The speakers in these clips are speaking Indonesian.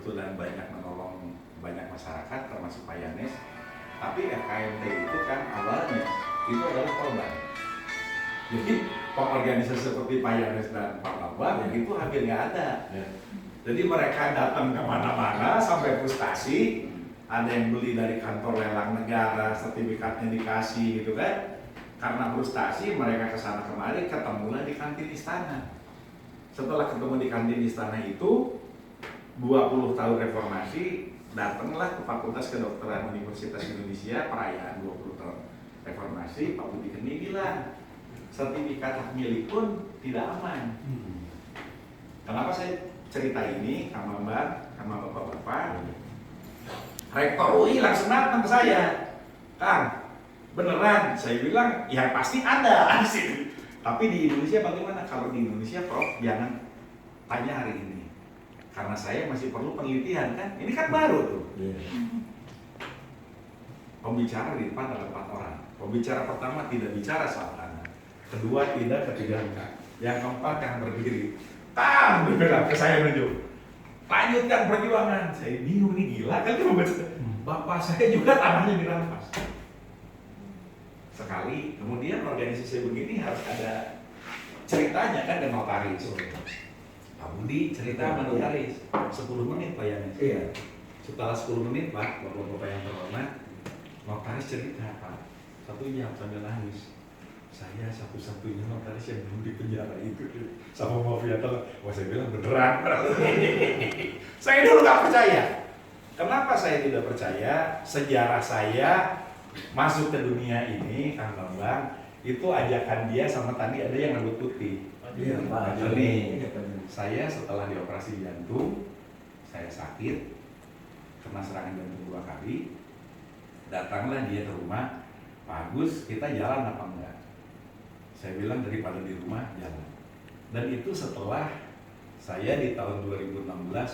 kebetulan banyak menolong banyak masyarakat termasuk Pak Yanes. Tapi FKMT itu kan awalnya itu adalah korban. Jadi pengorganisasi seperti Pak Yanes dan Pak Bambang itu hampir nggak ada. Jadi mereka datang kemana-mana sampai frustasi. Ada yang beli dari kantor lelang negara, sertifikatnya dikasih gitu kan. Karena frustasi mereka kesana kemari, ketemulah di kantin istana. Setelah ketemu di kantin istana itu 20 tahun reformasi, datanglah ke Fakultas Kedokteran Universitas Indonesia perayaan 20 tahun reformasi. Pak Budi Geni bilang sertifikat hak milik pun tidak aman. Kenapa saya cerita ini sama Mbak, sama bapak-bapak? Rektor UI langsung datang ke saya, Kang, beneran? Saya bilang, ya pasti ada di sini. Tapi di Indonesia bagaimana? Kalau di Indonesia, Prof, jangan tanya hari ini. Karena saya masih perlu penelitian kan? Ini kan baru tuh. Pembicara di depan ada 4 orang. Pembicara pertama tidak bicara soal tanah. Kedua tidak, ketiga enggak. Yang keempat yang berdiri. Kang, bilang ke saya menunjuk. Lanjutkan perjuangan. Saya bingung nih, gila kan dia membaca. Bapak saya juga tanahnya dirampas. Sekali, kemudian organisasi begini harus ada ceritanya kan, dan notaris. Pak Budi cerita sama notaris 10 menit Pak Yanes. Iya. Setelah 10 menit Pak, bapak-bapak yang terhormat, notaris cerita Pak, 1 jam sambil nangis. Saya satu-satunya notaris yang belum di penjara itu sama mafia telah. Wah, saya bilang beneran. Saya dulu nggak percaya. Kenapa saya tidak percaya? Sejarah saya masuk ke dunia ini, Kang Bambang, itu ajakan dia sama tadi ada yang rambut putih. Iya, Pak. Joni. Saya setelah dioperasi jantung, saya sakit, kena serangan jantung 2 kali. Datanglah dia ke rumah, Pak Agus, kita jalan apa enggak? Saya bilang daripada di rumah, jalan. Dan itu setelah saya di tahun 2016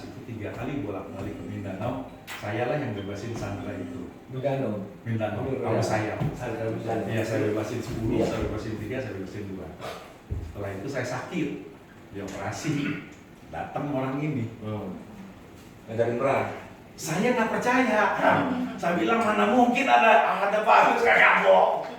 itu 3 kali bolak-balik ke Mindanao, sayalah yang bebasin sandera itu. Mindanao, kalau saya. Ya, saya bebasin 10, saya bebasin 3, saya bebasin 2. Setelah itu saya sakit, dioperasi. Datang orang ini. Ngajarin perang. Saya nggak percaya. Saya bilang mana mungkin ada Pak Agus kayak bohong.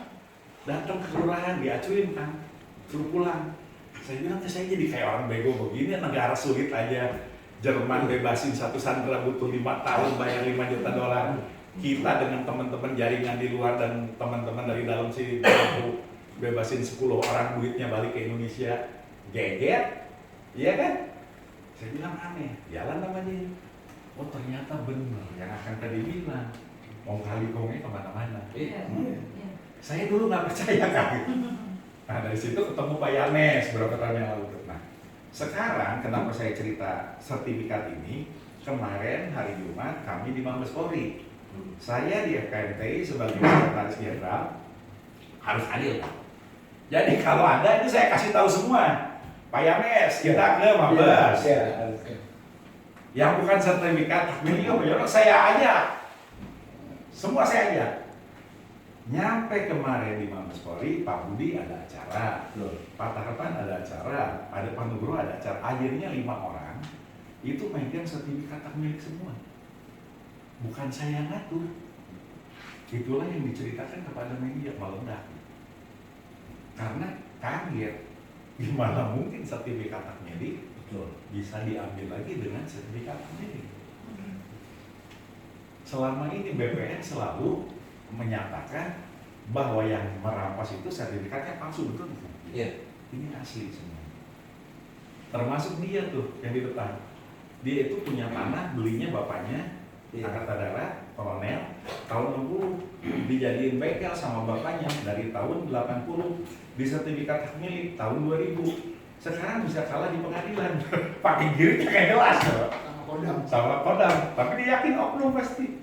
Datang ke kelurahan, diacuin kan, suruh pulang. Saya bilang saya jadi kayak orang bego begini, negara sulit aja. Jerman bebasin 1 sandera butuh 5 tahun, bayar 5 juta dolar. Kita dengan teman-teman jaringan di luar dan teman-teman dari dalam sini mampu bebasin 10 orang, duitnya balik ke Indonesia. Geger, iya kan? Saya bilang aneh, jalan namanya. Oh ternyata benar yang akan tadi bilang, mau kali kongnya kemana-mana. Saya dulu nggak percaya kan. Nah dari situ ketemu Pak Yanes beberapa tahun yang lalu. Nah sekarang kenapa saya cerita sertifikat ini? Kemarin hari Jumat kami di Mabes Polri. Saya di FKMTI sebagai sekretaris jenderal harus adil. Jadi kalau ada itu saya kasih tahu semua. Pak Yanes kita ke Mabes. Yang bukan sertifikat hak milik saya aja. Semua saya aja. Nyampe kemarin di Mabes Polri, Pak Budi ada acara, Pak Tarpan ada acara, ada Pak Nugroho ada acara. Akhirnya 5 orang itu megang sertifikat hak milik semua. Bukan saya yang ngatur. Itulah yang diceritakan kepada media meledak. Karena kaget, gimana mungkin sertifikat hak milik bisa diambil lagi dengan sertifikat hak milik. Selama ini BPN selalu menyatakan bahwa yang merampas itu sertifikatnya palsu, betul bukan? Iya. Ini asli semua. Termasuk dia tuh yang di depan. Dia itu punya tanah, belinya bapaknya, Angkatan Darat, kolonel, tahun 60 dijadiin bengkel sama bapaknya dari tahun 80 di sertifikat hak milik tahun 2000. Sekarang bisa kalah di pengadilan. Pakai giring kayak jelas sama kodam. Tapi dia yakin oknum pasti.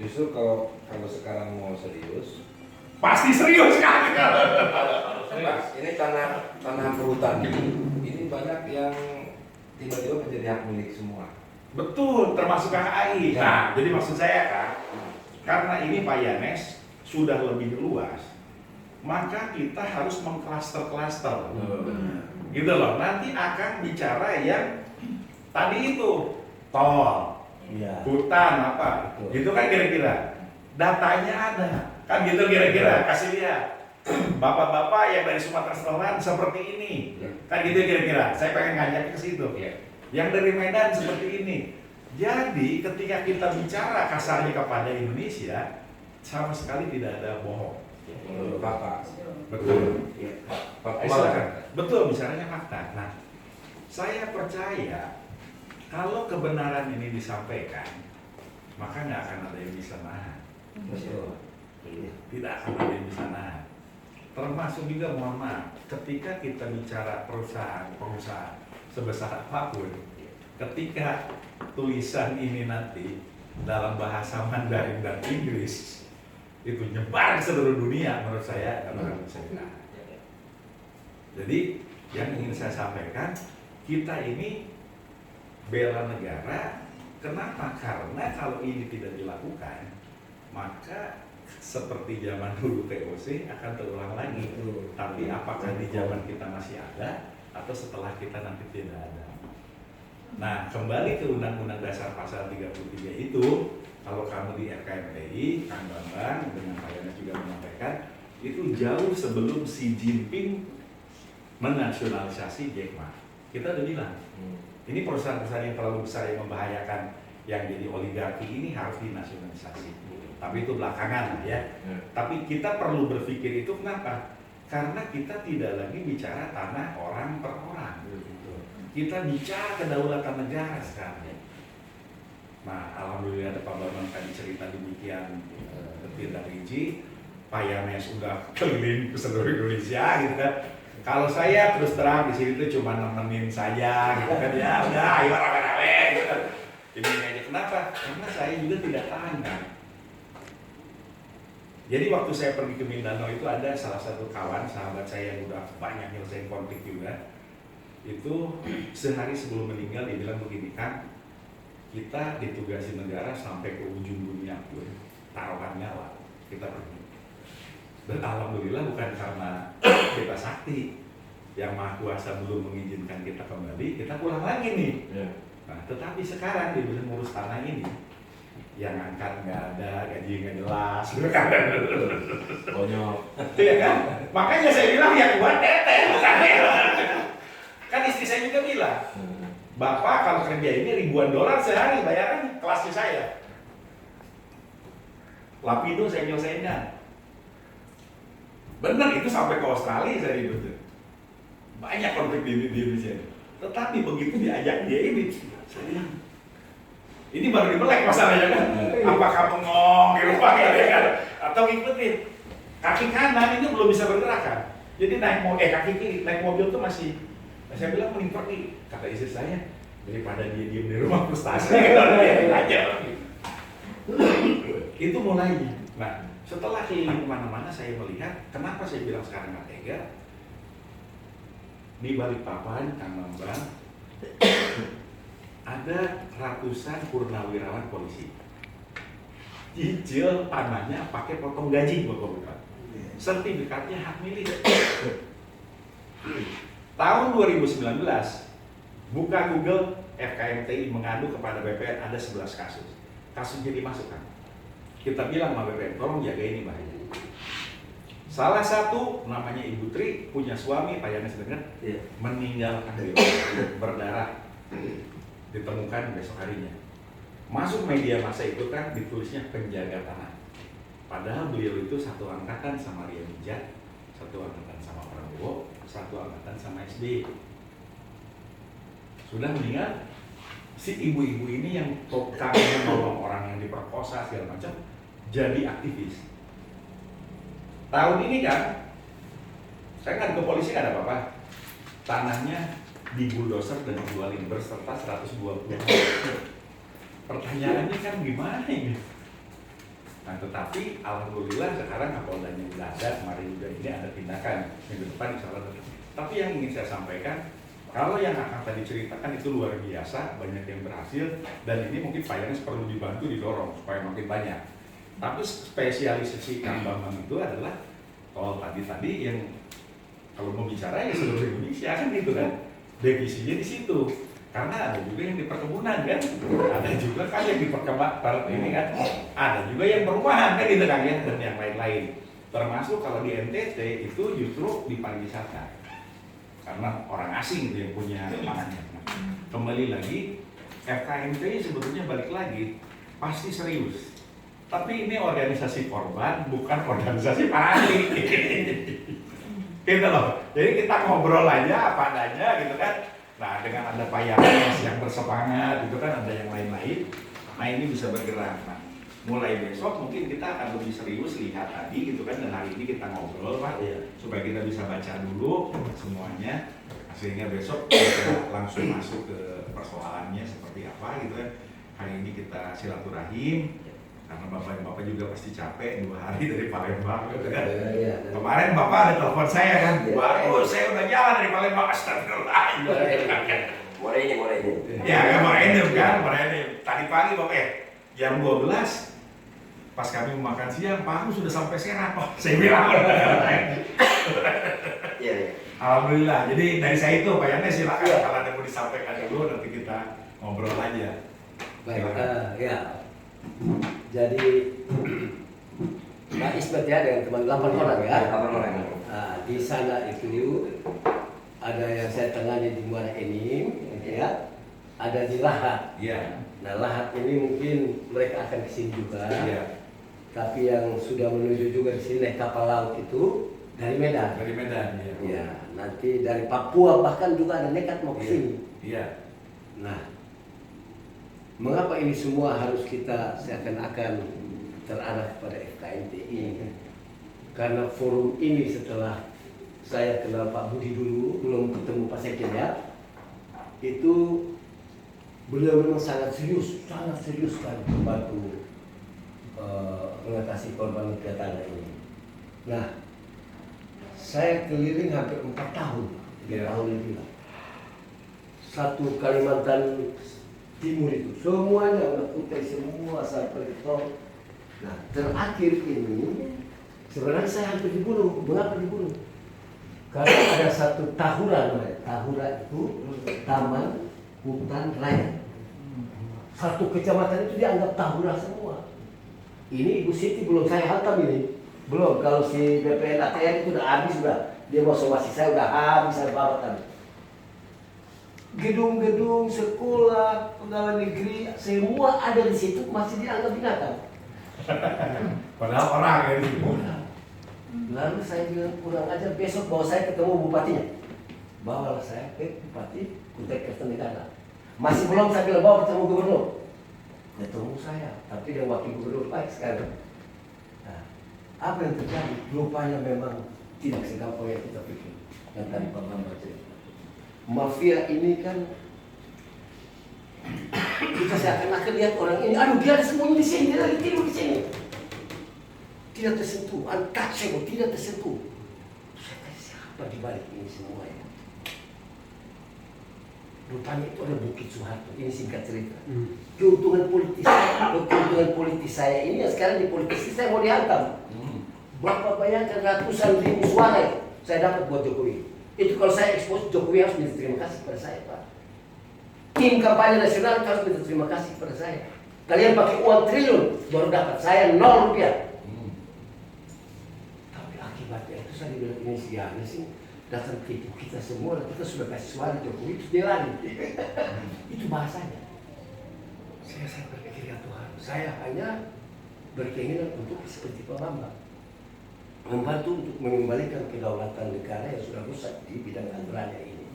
Justru kalau sekarang mau serius, pasti serius kan? Ini tanah perhutani ini banyak yang tiba-tiba menjadi hak milik semua. Betul, termasuk KKI. Nah, jadi maksud saya kan, karena ini Pak Yanes sudah lebih luas, maka kita harus mengklaster-klaster. gitu loh. Nanti akan bicara yang tadi itu tol, Iya. hutan apa, Betul. gitu kan kira-kira. Datanya ada, kan gitu kira-kira. Kasih lihat, bapak-bapak yang dari Sumatera Selatan seperti ini, kan gitu kira-kira. Saya pengen ngajak ke situ. Yang dari Medan seperti ini. Jadi ketika kita bicara kasarnya kepada Indonesia, sama sekali tidak ada bohong. Bapak. Betul. Bapak. Silakan. Betul, bicaranya fakta. Nah, saya percaya kalau kebenaran ini disampaikan, maka nggak akan ada yang bisa nahan. Betul. Tidak akan ada yang bisa nahan. Termasuk juga, mohon maaf, ketika kita bicara perusahaan sebesar apapun, ketika tulisan ini nanti dalam bahasa Mandarin dan Inggris itu nyebar ke seluruh dunia, menurut saya nggak bakal bisa ditahan. Jadi yang ingin saya sampaikan, kita ini bela negara. Kenapa? Karena kalau ini tidak dilakukan, maka seperti zaman dulu VOC akan terulang lagi. Tapi apakah di zaman kita masih ada atau setelah kita nanti tidak ada? Nah, kembali ke Undang-Undang Dasar Pasal 33 itu, kalau kamu di RKMTI, Kang Bambang dengan Pak Yones juga menyampaikan, itu jauh sebelum Xi Jinping menasionalisasi Jack Ma. Kita udah bilang, ini perusahaan-perusahaan yang terlalu besar yang membahayakan, yang jadi oligarki ini harus dinasionalisasi. Tapi itu belakangan lah ya. Tapi kita perlu berpikir itu kenapa? Karena kita tidak lagi bicara tanah orang per orang. Kita bicara kedaulatan negara sekarang. Nah, alhamdulillah ada Pak Bambang tadi cerita demikian detail dan rinci. Pak Yanes sudah keliling ke seluruh Indonesia gitu kan. Kalau saya terus terang di sini tuh cuma nemenin saja gitu kan, ya udah ayo rame-rame gitu. Ini aja. Kenapa? Karena saya juga tidak tahan kan. Jadi waktu saya pergi ke Mindanao itu ada salah satu kawan sahabat saya yang udah banyak nyelesain konflik juga. Itu sehari sebelum meninggal dia bilang begini, kan kita ditugasi negara sampai ke ujung dunia pun taruhan nyawa kita pergi. Dan alhamdulillah bukan karena kita sakti, yang Maha Kuasa belum mengizinkan kita kembali, kita pulang lagi nih. Nah, tetapi sekarang dia bisa ngurus tanah ini, yang angkat nggak ada, gaji nggak jelas, Konyol. iya kan? Makanya saya bilang yang buat teteh bukan dia. Kan istri saya juga bilang, Bapak kalau kerja ini ribuan dolar sehari bayaran kelasnya saya. Lapindo saya nyelesainkan. Benar itu sampai ke Australia saya hidup. Banyak konflik di Indonesia. Tetapi begitu diajak dia ini, saya bilang, ini baru dibelek masalahnya kan? Apakah bengong gitu kan? Atau ngikutin? Kaki kanan ini belum bisa bergerak kan? Jadi kaki kiri naik mobil tuh masih. Saya bilang mending pergi, kata istri saya, daripada dia diem di rumah frustasi dia aja. Itu mulainya. Nah, setelah keliling kemana-mana saya melihat, kenapa saya bilang sekarang nggak tega? Di Balikpapan, Kang Bambang, ada ratusan purnawirawan polisi. Cicil tanahnya pakai potong gaji Bapak-Bapak. Sertifikatnya hak milik. Tahun 2019, buka Google, FKMTI mengadu kepada BPN ada 11 kasus. Kasusnya dimasukkan. Kita bilang sama BPN, tolong jaga ini bahaya. Salah satu namanya Ibu Tri, punya suami, Pak Yanes dengar, meninggalkan berdarah, ditemukan besok harinya. Masuk media massa itu kan ditulisnya penjaga tanah. Padahal beliau itu satu angkatan sama Ria Mijat, satu angkatan sama Prabowo, satu angkatan sama SBY. Sudah meninggal, si ibu-ibu ini yang kami menolong orang yang diperkosa segala macam jadi aktivis. Tahun ini kan, saya nggak ke polisi nggak ada apa-apa. Tanahnya dibuldoser dan dijualin berserta 120. Pertanyaannya kan gimana ini? Nah, tetapi alhamdulillah sekarang Kapoldanya udah ada, kemarin juga ini ada tindakan minggu depan insya Allah. Tapi yang ingin saya sampaikan, kalau yang akan tadi ceritakan itu luar biasa, banyak yang berhasil, dan ini mungkin Pak Yanes perlu dibantu didorong supaya makin banyak. Tapi spesialisasi Kang Bambang itu adalah tol tadi yang Kalau mau bicara ya seluruh Indonesia kan gitu kan. Devisinya di situ. Karena ada juga yang di perkebunan kan, ada juga kan yang di perkebunan ini kan, ada juga yang perumahan kan gitu kan ya, dan yang lain-lain. Termasuk kalau di NTT itu justru di pariwisata, karena orang asing itu yang punya lapangannya. Nah, kembali lagi, FKMT sebetulnya balik lagi pasti serius. Tapi ini organisasi korban, bukan organisasi ahli. Gitu loh. Jadi kita ngobrol aja apa adanya gitu kan. Nah, dengan ada Pak Yanes yang bersemangat, itu kan ada yang lain-lain. Nah, ini bisa bergerak. Nah, mulai besok mungkin kita akan lebih serius lihat tadi gitu kan. Dan hari ini kita ngobrol Pak, supaya kita bisa baca dulu semuanya. Sehingga besok kita langsung masuk ke persoalannya seperti apa gitu kan. Hari ini kita silaturahim. Karena Bapak juga pasti capek 2 hari dari Palembang gitu kan. Kemarin Bapak ada telepon saya kan, baru saya udah jalan dari Palembang, astagfirullah. More ini. Ya, more ini kan, tadi pagi Bapak jam 12 pas kami makan siang, Pak Agus sudah sampai Serang. Oh, saya bilang Iya. Alhamdulillah. Jadi dari saya itu Pak Yanes silakan kalau ada mau disampaikan dulu, nanti kita ngobrol aja. Baik, ya. Jadi Pak Ismet ya dengan teman 8 orang ya. 8 orang. Di sana itu ada yang saya tangani di Muara Enim, ya. Ada di Lahat. Iya. Nah, Lahat ini mungkin mereka akan kesini juga. Iya. Tapi yang sudah menuju juga di sini naik kapal laut itu dari Medan. Dari Medan, ya. Ya, nanti dari Papua bahkan juga ada nekat mau kesini. Iya. Nah, mengapa ini semua harus kita seakan-akan terarah kepada FKMTI? Karena forum ini setelah saya kenal Pak Budi dulu, belum ketemu Pak Sekjen ya, itu beliau memang sangat serius sekali membantu mengatasi korban tanah ini. Nah, saya keliling hampir 4 tahun, 3 tahun lebih lah. Satu Kalimantan Timur itu semuanya Kutai semua sampai ke Nah, terakhir ini sebenarnya saya hampir dibunuh. Mengapa dibunuh? Karena ada satu Tahura namanya. Tahura itu Taman Hutan Raya. Satu kecamatan itu dianggap Tahura semua. Ini Ibu Siti belum saya hantam ini. Belum, kalau si BPN ATR itu udah habis sudah. Dia mau somasi saya udah habis saya bawa tadi. Gedung-gedung, sekolah, pegawai negeri, semua ada di situ masih dianggap binatang. Padahal orang ya di situ. Lalu saya bilang kurang aja, besok bawa saya ketemu bupatinya. Bawalah saya ke Bupati Kutai Kartanegara. Masih belum saya bilang bawa ketemu gubernur. Ketemu saya, tapi dia wakil gubernur baik sekali. Nah, apa yang terjadi? Rupanya memang tidak segampang yang kita pikir. Yang tadi Pak Bambang cerita. Mafia ini kan kita seakan-akan lihat orang ini, aduh dia ada sembunyi di sini, dia lagi tidur di sini, tidak tersentuh, untouchable, tidak tersentuh. Saya tanya siapa di balik ini semua ya? Rupanya itu ada Bukit Soeharto. Ini singkat cerita. Keuntungan politis saya ini yang sekarang di politisi saya mau dihantam. Bapak bayangkan ratusan ribu suara ya saya dapat buat Jokowi. Itu kalau saya expose, Jokowi harus minta terima kasih kepada saya, Pak. Tim kampanye nasional harus minta terima kasih kepada saya. Kalian pakai uang triliun baru dapat, saya 0 rupiah. Tapi akibatnya itu saya bilang ini siapa sih datang tipu kita semua, dan kita sudah kasih suara Jokowi itu dia lari. Itu bahasanya. Saya berpikir ya Tuhan, saya hanya berkeinginan untuk seperti Pak Bambang, membantu untuk mengembalikan kedaulatan negara yang sudah rusak di bidang agraria ini.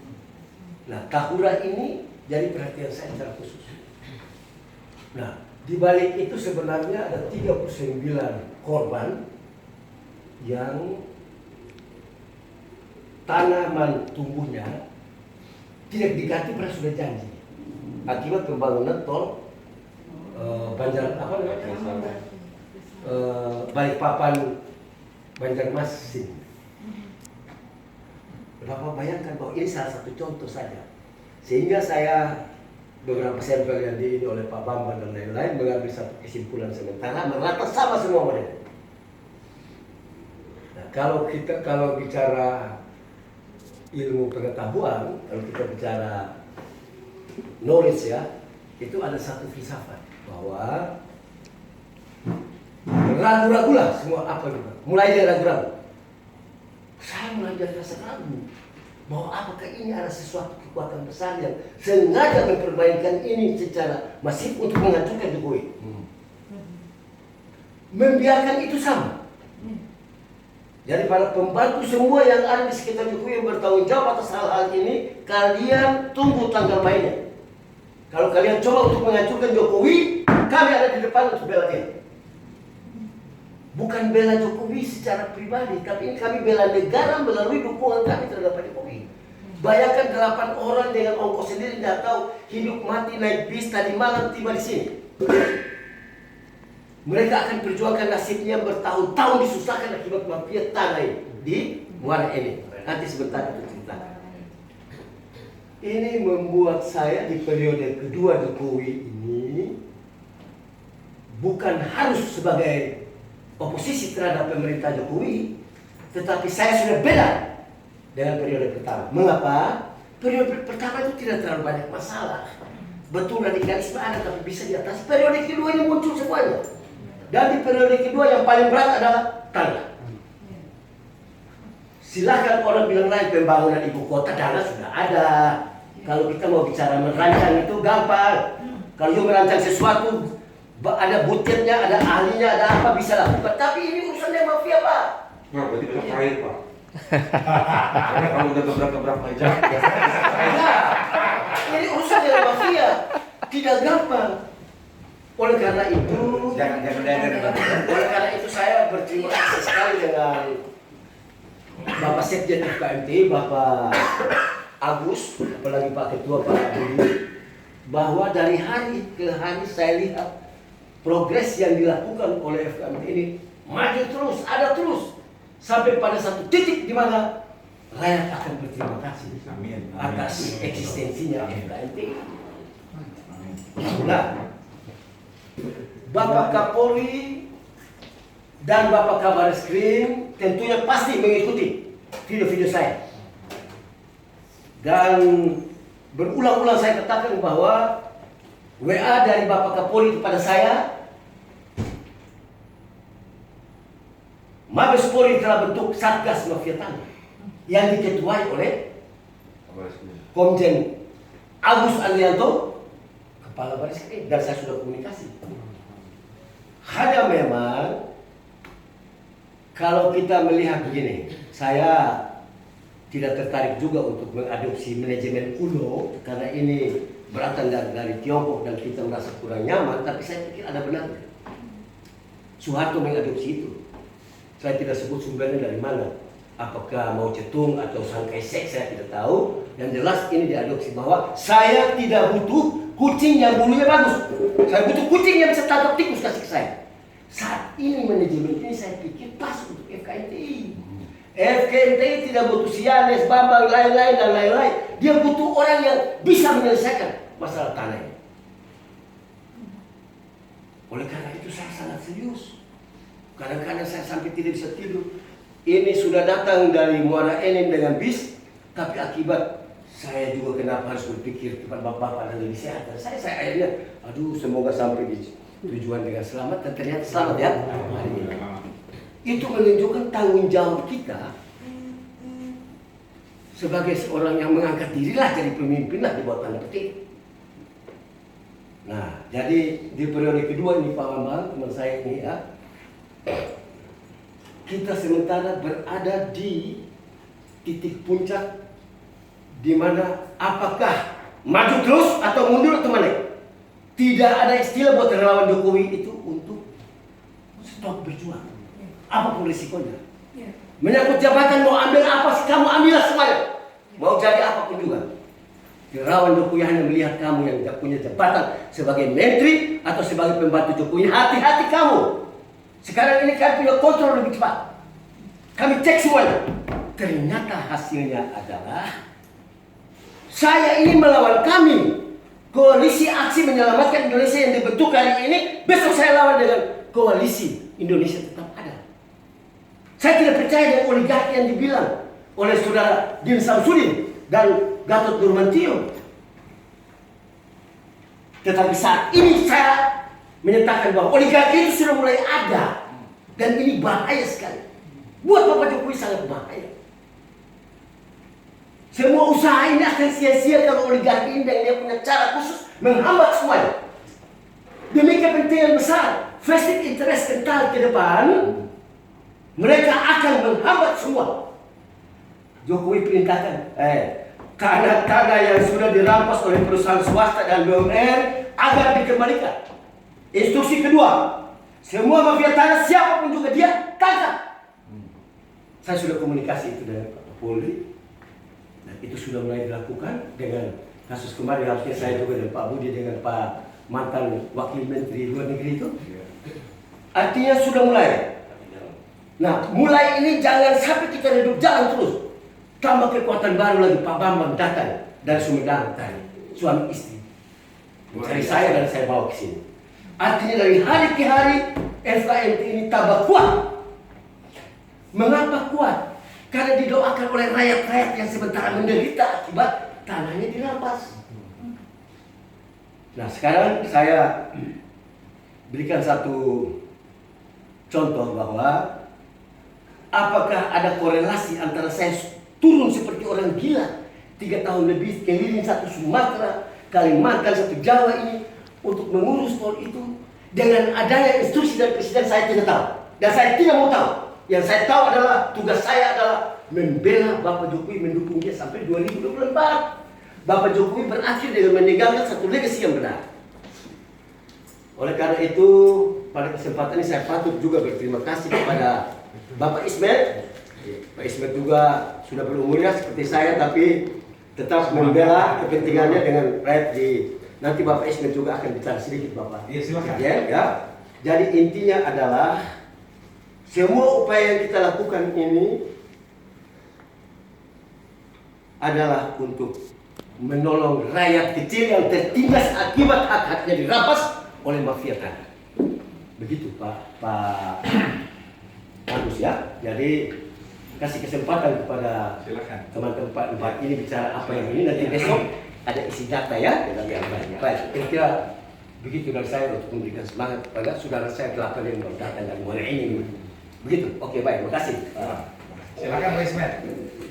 Nah, Tahura ini jadi perhatian saya secara khusus. Nah, di balik itu sebenarnya ada 39 korban yang tanaman tumbuhnya tidak diganti pada sudah janji akibat pembangunan tol Balikpapan Banjarmasin. Bapak bayangkan bahwa ini salah satu contoh saja. Sehingga saya beberapa sampel yang diini oleh Pak Bambang dan lain-lain mengambil satu kesimpulan sementara merata sama semua mereka. Nah, kalau bicara ilmu pengetahuan, kalau kita bicara knowledge ya, itu ada satu filsafat bahwa ragu-ragulah semua apa juga. Mulai dari ragu-ragu. Saya mulai dari rasa ragu bahwa apakah ini ada sesuatu kekuatan besar yang sengaja mempermainkan ini secara masif untuk menghancurkan Jokowi. Membiarkan itu sama. Jadi para pembantu semua yang ada di sekitar Jokowi yang bertanggung jawab atas hal-hal ini, kalian tunggu tanggal mainnya. Kalau kalian coba untuk menghancurkan Jokowi, kami ada di depan untuk bela dia. Bukan bela Jokowi secara pribadi, tapi ini kami bela negara melalui dukungan kami terhadap Pak Jokowi. Bayangkan 8 orang dengan ongkos sendiri, tidak tahu hidup mati naik bis tadi malam tiba di sini. Mereka akan perjuangkan nasibnya bertahun-tahun disusahkan akibat mafia tanah ini di Muara Enim. Nanti sebentar kita ceritakan. Ini membuat saya di periode kedua Jokowi ini bukan harus sebagai oposisi terhadap pemerintah Jokowi, tetapi saya sudah beda dengan periode pertama. Mengapa? Periode pertama itu tidak terlalu banyak masalah. Betul radikalisme ada tapi bisa diatasi. Periode kedua ini muncul semuanya. Dan di periode kedua yang paling berat adalah tanah. Silahkan orang bilang lain pembangunan ibu kota, dana sudah ada. Kalau kita mau bicara merancang itu gampang. Kalau you merancang sesuatu, ada budgetnya, ada ahlinya, ada apa bisa lakukan. Tapi ini urusannya mafia, Pak. Nah, berarti kita cair, Pak. Karena kamu udah gebrak-gebrak aja. Nah, ini urusannya mafia. Tidak gampang. Oleh karena itu, oleh karena itu saya berterima kasih sekali dengan Bapak Sekjen FKMTI, Bapak Agus, apalagi Pak Ketua Pak Budi, bahwa dari hari ke hari saya lihat progres yang dilakukan oleh FKMTI ini maju terus, ada terus, sampai pada satu titik di mana rakyat akan berterima kasih atas eksistensinya FKMTI. Nah, Bapak Kapolri dan Bapak Kabareskrim tentunya pasti mengikuti video-video saya. Dan berulang-ulang saya katakan bahwa WA dari Bapak Kapolri kepada saya, Mabes Polri telah bentuk Satgas Mafia Tanah yang diketuai oleh Komjen Agus Andrianto, Kepala Bareskrim, dan saya sudah komunikasi. Hanya memang kalau kita melihat begini, saya tidak tertarik juga untuk mengadopsi manajemen kuno karena ini berasal dari Tiongkok dan kita merasa kurang nyaman, tapi saya pikir ada benarnya. Soeharto mengadopsi itu. Saya tidak sebut sumbernya dari mana. Apakah Mao Zedong atau Chiang Kai-shek saya tidak tahu. Yang jelas ini diadopsi bahwa saya tidak butuh kucing yang bulunya bagus. Saya butuh kucing yang bisa tangkap tikus, kasih ke saya. Saat ini manajemen ini saya pikir pas untuk FKMTI. FKMTI tidak butuh Sianes, Bambang, lain-lain dan lain-lain. Dia butuh orang yang bisa menyelesaikan masalah tanah ini. Oleh karena itu saya sangat serius. Kadang-kadang saya sampai tidak bisa tidur. Ini sudah datang dari Muara Enim dengan bis, tapi akibat saya juga kenapa harus berpikir kepada bapak-bapak dan lebih sehat. Dan saya akhirnya, aduh semoga sampai di tujuan dengan selamat, dan ternyata selamat ya. Itu menunjukkan tanggung jawab kita sebagai seorang yang mengangkat dirilah jadi pemimpin lah di bawah tanda petik. Nah, jadi di periode kedua ini Pak Bambang, teman saya ini ya, kita sementara berada di titik puncak di mana apakah maju terus atau mundur atau mana? Tidak ada istilah buat relawan Jokowi itu untuk stop berjuang. Apapun risikonya. Menyangkut jabatan mau ambil apa sih kamu ambillah semuanya. Mau jadi apapun juga. Relawan Jokowi hanya melihat kamu yang tidak punya jabatan sebagai menteri atau sebagai pembantu Jokowi. Hati-hati kamu. Sekarang ini kami punya kontrol lebih cepat. Kami cek semuanya. Ternyata hasilnya adalah saya ini melawan kami. Koalisi Aksi Menyelamatkan Indonesia yang dibentuk hari ini, besok saya lawan dengan koalisi Indonesia Tetap Ada. Saya tidak percaya dengan oligarki yang dibilang oleh saudara Din Samsudin dan Gatot Nurmantio. Tetapi saat ini saya menyatakan bahwa oligarki itu sudah mulai ada dan ini bahaya sekali. Buat Bapak Jokowi sangat bahaya. Semua usaha ini akan sia-sia kalau oligarki ini dan dia punya cara khusus menghambat semuanya. Demi kepentingan besar, vested interest kental ke depan, mereka akan menghambat semua. Jokowi perintahkan, tanah-tanah yang sudah dirampas oleh perusahaan swasta dan BUMN agar dikembalikan. Instruksi kedua, semua mafia tanah siapapun juga dia tangkap. Saya sudah komunikasi itu dengan Pak Kapolri dan itu sudah mulai dilakukan dengan kasus kemarin. Harusnya saya juga dengan Pak Budi dengan Pak mantan Wakil Menteri Luar Negeri itu. Artinya sudah mulai. Nah, mulai ini jangan sampai kita hidup jalan terus. Tambah kekuatan baru lagi, Pak Bambang datang dari Sumedang tadi, suami istri. Mencari saya dan saya bawa ke sini. Artinya dari hari ke hari FKMT ini tambah kuat. Mengapa kuat? Karena didoakan oleh rakyat-rakyat yang sementara menderita akibat tanahnya dirampas. Nah, sekarang saya berikan satu contoh bahwa apakah ada korelasi antara saya turun seperti orang gila 3 tahun lebih keliling satu Sumatera, Kalimantan, satu Jawa ini untuk mengurus tol itu dengan adanya instruksi dari Presiden. Saya tidak tahu dan saya tidak mau tahu. Yang saya tahu adalah tugas saya adalah membela Bapak Jokowi, mendukung dia sampai 2024. Bapak Jokowi berakhir dengan meninggalkan satu legasi yang benar. Oleh karena itu, pada kesempatan ini saya patut juga berterima kasih kepada Bapak Ismet. Pak Ismet juga sudah berumurnya seperti saya, tapi tetap membela kepentingannya dengan rakyat di. Nanti Bapak Ismet juga akan bicara sedikit, Bapak. Iya, silakan. Ya. Jadi intinya adalah semua upaya yang kita lakukan ini adalah untuk menolong rakyat kecil yang tertindas akibat hak-haknya dirampas oleh mafia tanah. Begitu Pak Agus ya. Jadi kasih kesempatan kepada Silakan. teman-teman Pak ini bicara apa yang ini, nanti besok ada isi data ya dalam yang banyak. Baik, kira-kira begitu dari saya untuk memberikan semangat kepada saudara saya delapan yang datang dari mana ini. Begitu. Oke, baik, makasih. Silakan Pak Ismet.